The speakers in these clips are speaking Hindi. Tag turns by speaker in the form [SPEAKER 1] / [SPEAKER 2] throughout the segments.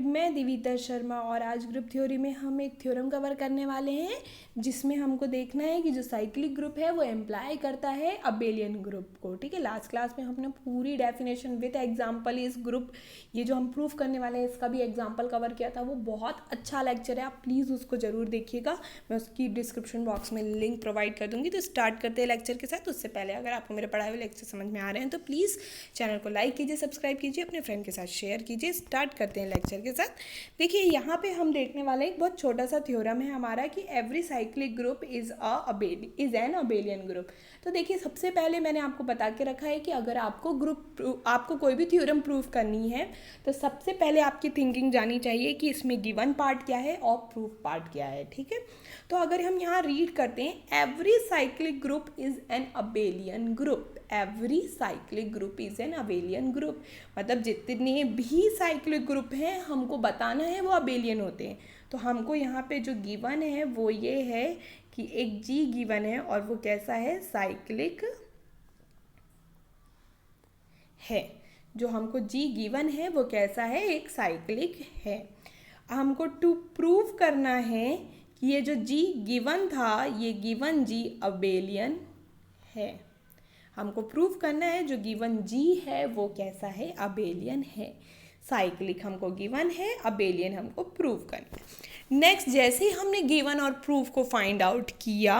[SPEAKER 1] मैं दिविता शर्मा और आज ग्रुप थ्योरी में हम एक थ्योरम कवर करने वाले हैं जिसमें हमको देखना है कि जो साइक्लिक ग्रुप है वो एम्प्लाई करता है अबेलियन ग्रुप को। ठीक है, लास्ट क्लास में हमने पूरी डेफिनेशन विद एग्जांपल इस ग्रुप, ये जो हम प्रूफ करने वाले हैं इसका भी एग्जांपल कवर किया था। वो बहुत अच्छा लेक्चर है, आप प्लीज़ उसको ज़रूर देखिएगा। मैं उसकी डिस्क्रिप्शन बॉक्स में लिंक प्रोवाइड कर दूँगी। तो स्टार्ट करते हैं लेक्चर के साथ। उससे पहले अगर आपको मेरे पढ़ाए हुए लेक्चर समझ में आ रहे हैं तो प्लीज़ चैनल को लाइक कीजिए, सब्सक्राइब कीजिए, अपने फ्रेंड के साथ शेयर कीजिए। स्टार्ट करते हैं लेक्चर के साथ। देखिए यहाँ पे हम देखने वाले एक बहुत छोटा सा थ्योरम है हमारा कि every cyclic group is an abelian group. तो देखिए सबसे पहले मैंने आपको बता के रखा है कि अगर आपको कोई भी थ्योरम प्रूफ करनी है तो सबसे पहले आपकी थिंकिंग जानी चाहिए कि इसमें गिवन पार्ट क्या है और प्रूफ पार्ट क्या है। ठीक है, तो अगर हम यहाँ रीड करते हैं every cyclic group is an abelian group. Every cyclic group is an abelian group मतलब जितने भी साइक्लिक ग्रुप हैं हमको बताना है वो अबेलियन होते हैं। तो हमको यहाँ पे जो गिवन है वो ये है कि एक जी गिवन है और वो कैसा है, साइक्लिक है। जो हमको जी गिवन है वो कैसा है, एक साइक्लिक है। हमको टू प्रूव करना है कि ये जो जी गिवन था ये गिवन जी अबेलियन है। हमको प्रूव करना है जो गिवन जी है वो कैसा है, अबेलियन है। साइक्लिक हमको गिवन है, अबेलियन हमको प्रूव करना है। नेक्स्ट, जैसे ही हमने गिवन और प्रूफ को फाइंड आउट किया,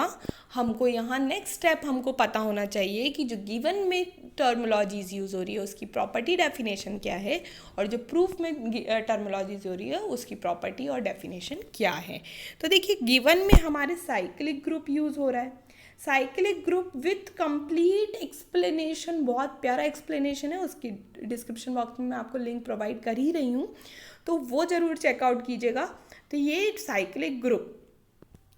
[SPEAKER 1] हमको यहाँ नेक्स्ट स्टेप हमको पता होना चाहिए कि जो गिवन में टर्मोलॉजीज यूज़ हो रही है उसकी प्रॉपर्टी डेफिनेशन क्या है और जो प्रूफ में टर्मोलॉजीज हो रही है उसकी प्रॉपर्टी और डेफिनेशन क्या है। तो देखिए गिवन में हमारे साइक्लिक ग्रुप यूज़ हो रहा है। Cyclic group with complete explanation, बहुत प्यारा एक्सप्लेनेशन है, उसकी डिस्क्रिप्शन बॉक्स में मैं आपको लिंक प्रोवाइड कर ही रही हूँ, तो वो ज़रूर चेकआउट कीजिएगा। तो ये साइक्लिक ग्रुप,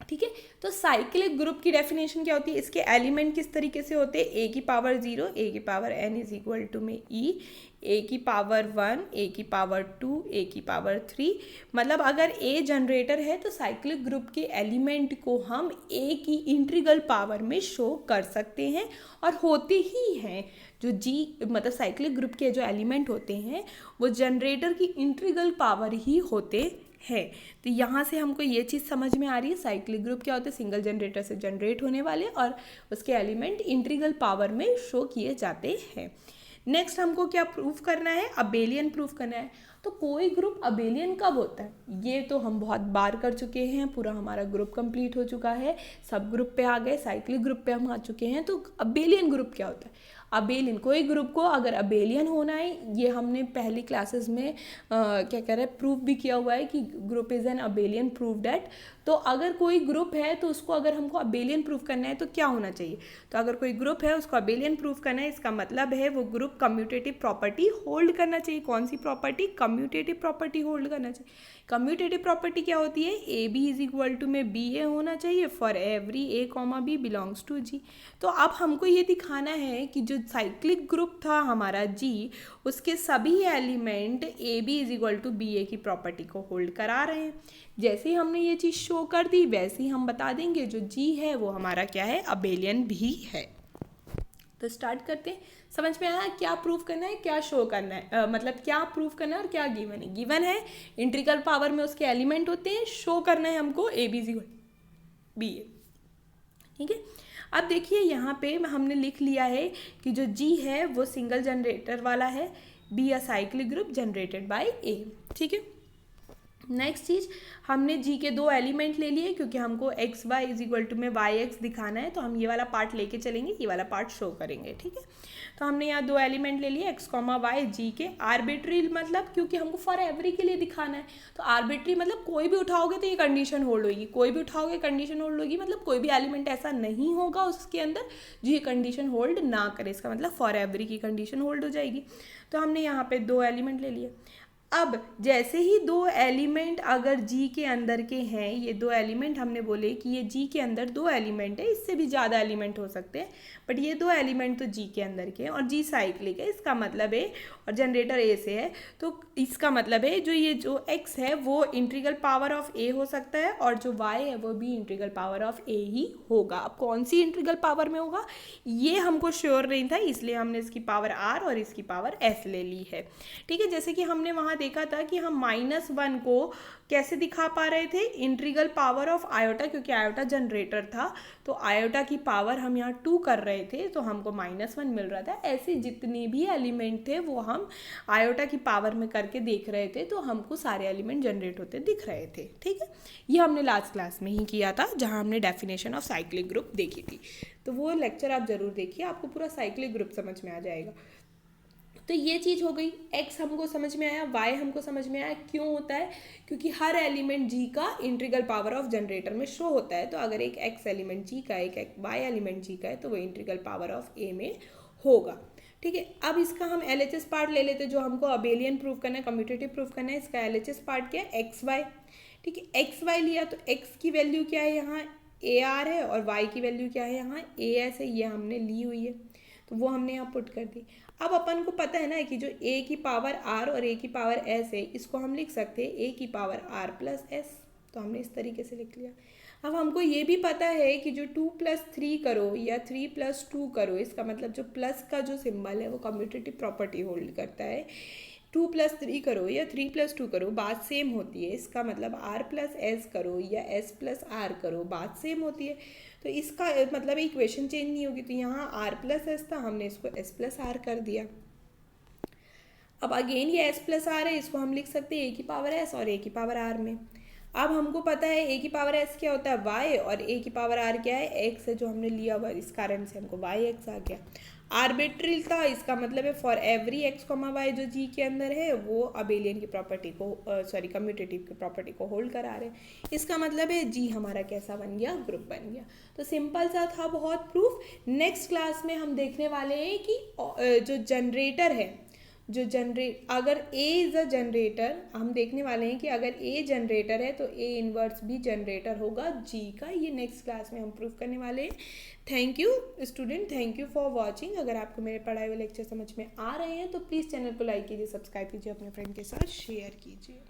[SPEAKER 1] ठीक है। तो साइक्लिक ग्रुप की डेफिनेशन क्या होती है, इसके एलिमेंट किस तरीके से होते हैं, ए की पावर 0, ए की power n is equal to में ई, ए की पावर 1, ए की पावर 2, ए की पावर 3। मतलब अगर ए जनरेटर है तो साइक्लिक ग्रुप के एलिमेंट को हम ए की इंटीग्रल पावर में शो कर सकते हैं और होते ही हैं। जो जी मतलब साइक्लिक ग्रुप के जो एलिमेंट होते हैं वो जनरेटर की इंटीग्रल पावर ही होते है। तो यहाँ से हमको ये चीज़ समझ में आ रही है साइक्लिक ग्रुप क्या होते हैं, सिंगल जनरेटर से जनरेट होने वाले और उसके एलिमेंट इंटीग्रल पावर में शो किए जाते हैं। नेक्स्ट हमको क्या प्रूफ करना है, अबेलियन प्रूफ करना है। तो कोई ग्रुप अबेलियन कब होता है, ये तो हम बहुत बार कर चुके हैं, पूरा हमारा ग्रुप कंप्लीट हो चुका है, सब ग्रुप पे आ गए, साइक्लिक ग्रुप पे हम आ चुके हैं। तो अबेलियन ग्रुप क्या होता है, अबेलियन कोई ग्रुप को अगर अबेलियन होना है, ये हमने पहली क्लासेस में क्या कह रहे हैं प्रूफ भी किया हुआ है कि group is an abelian proof that. तो अगर कोई ग्रुप है तो उसको अगर हमको अबेलियन प्रूफ करना है तो क्या होना चाहिए, तो अगर कोई ग्रुप है उसको अबेलियन प्रूफ करना है, इसका मतलब है वो ग्रुप कम्यूटेटिव प्रॉपर्टी होल्ड करना चाहिए। कौन सी प्रॉपर्टी, कम्यूटेटिव प्रॉपर्टी होल्ड करना चाहिए। कम्यूटेटिव प्रॉपर्टी क्या होती है, a b is equal to में बी ए होना चाहिए for every a comma b belongs to G. तो अब हमको ये दिखाना है कि जो साइक्लिक ग्रुप था हमारा जी, उसके सभी element a b is equal to b a की प्रॉपर्टी को होल्ड करा रहे हैं। जैसे ही हमने ये चीज़ शो कर दी वैसे ही हम बता देंगे जो जी है वो हमारा क्या है, अबेलियन भी है। तो स्टार्ट करते हैं। समझ में आया क्या प्रूफ करना है, क्या शो करना है, मतलब क्या प्रूफ करना है और क्या गिवन है। गिवन है इंटीग्रल पावर में उसके एलिमेंट होते हैं, शो करना है हमको ए बी इक्वल बी ए। ठीक है, अब देखिए यहाँ पे हमने लिख लिया है कि जो जी है वो सिंगल जनरेटर वाला है, be a cyclic group generated by a. ठीक है, नेक्स्ट चीज़ हमने जी के दो एलिमेंट ले लिए क्योंकि हमको X Y is equal to में वाई एक्स दिखाना है, तो हम ये वाला पार्ट लेके चलेंगे, ये वाला पार्ट शो करेंगे। ठीक है, तो हमने यहाँ दो एलिमेंट ले लिए एक्स कॉमा वाई जी के। आर्बिट्री मतलब क्योंकि हमको फॉर एवरी के लिए दिखाना है, तो आर्बिट्री मतलब कोई भी उठाओगे तो ये कंडीशन होल्ड होगी, कोई भी उठाओगे कंडीशन होल्ड होगी, मतलब कोई भी एलिमेंट ऐसा नहीं होगा उसके अंदर जो ये कंडीशन होल्ड ना करे, इसका मतलब फॉर एवरी की कंडीशन होल्ड हो जाएगी। तो हमने यहाँ पे दो एलिमेंट ले लिए। अब जैसे ही दो एलिमेंट अगर जी के अंदर के हैं, ये दो एलिमेंट हमने बोले कि ये जी के अंदर दो एलिमेंट है, इससे भी ज़्यादा एलिमेंट हो सकते हैं बट ये दो एलिमेंट तो जी के अंदर के हैं और जी साइक्लिक है, इसका मतलब है, और जनरेटर ए से है, तो इसका मतलब है जो ये जो एक्स है वो इंटीग्रल पावर ऑफ ए हो सकता है और जो वाई है वो भी इंटीग्रल पावर ऑफ ए ही होगा। अब कौन सी इंटीग्रल पावर में होगा ये हमको श्योर नहीं था, इसलिए हमने इसकी पावर आर और इसकी पावर एस ले ली है। ठीक है, जैसे कि हमने वहाँ देखा था कि हम -1 को कैसे दिखा पा रहे थे, इंटीग्रल पावर ऑफ आयोटा, क्योंकि आयोटा जनरेटर था तो आयोटा की पावर हम यहाँ 2 कर रहे थे तो हमको -1 मिल रहा था। ऐसे जितने भी एलिमेंट थे वो हम आयोटा की पावर में करके देख रहे थे तो हमको सारे एलिमेंट जनरेट होते दिख रहे थे। ठीक है, ये हमने लास्ट क्लास में ही किया था जहाँ हमने डेफिनेशन ऑफ साइक्लिक ग्रुप देखी थी, तो वो लेक्चर आप ज़रूर देखिए, आपको पूरा साइक्लिक ग्रुप समझ में आ जाएगा। तो ये चीज़ हो गई, x हमको समझ में आया, y हमको समझ में आया। क्यों होता है? क्योंकि हर एलिमेंट g का इंटीग्रल पावर ऑफ जनरेटर में शो होता है, तो अगर एक x एलिमेंट g का एक y एलिमेंट g का है तो वो इंटीग्रल पावर ऑफ a में होगा। ठीक है, अब इसका हम LHS पार्ट ले लेते जो हमको अबेलियन प्रूव करना है, कम्यूटेटिव प्रूव करना है। इसका LHS पार्ट क्या है? XY। ठीक है, XY लिया तो x की वैल्यू क्या है यहाँ AR है और y की वैल्यू क्या है यहाँ AS है, ये हमने ली हुई है तो वो हमने यहाँ पुट कर दी। अब अपन को पता है ना कि जो a की पावर r और a की पावर s है इसको हम लिख सकते हैं a की पावर r प्लस s, तो हमने इस तरीके से लिख लिया। अब हमको ये भी पता है कि जो 2 + 3 करो या 3 + 2 करो, इसका मतलब जो प्लस का जो सिंबल है वो कम्यूटेटिव प्रॉपर्टी होल्ड करता है। 2 + 3 करो या 3 + 2 करो, बात सेम होती है। इसका मतलब r + s करो या s + r करो, बात सेम होती है। तो इसका मतलब इक्वेशन चेंज नहीं होगी, तो यहाँ r + s था, हमने इसको s + r कर दिया। अब अगेन ये s + r है, इसको हम लिख सकते हैं a की पावर s और a की पावर r में। अब हमको पता है a की पावर s क्या होता है y और a की पावर r क्या है x है, जो हमने लिया हुआ, इस कारण से हमको yx आ गया। आर्बिट्री था, इसका मतलब है फॉर एवरी x, y जो g के अंदर है वो अबेलियन की प्रॉपर्टी को कम्यूटेटिव की प्रॉपर्टी को होल्ड करा रहे हैं। इसका मतलब है g हमारा कैसा बन गया? ग्रुप बन गया। तो सिंपल सा था बहुत प्रूफ। नेक्स्ट क्लास में हम देखने वाले हैं कि जो जनरेटर है, अगर A इज़ अ जनरेटर, हम देखने वाले हैं कि अगर A जनरेटर है तो A इन्वर्स भी जनरेटर होगा G का। ये नेक्स्ट क्लास में हम प्रूव करने वाले हैं। Thank you student, thank you for watching. अगर आपको मेरे पढ़ाए हुए लेक्चर समझ में आ रहे हैं तो प्लीज़ चैनल को लाइक कीजिए, सब्सक्राइब कीजिए, अपने फ्रेंड के साथ शेयर कीजिए।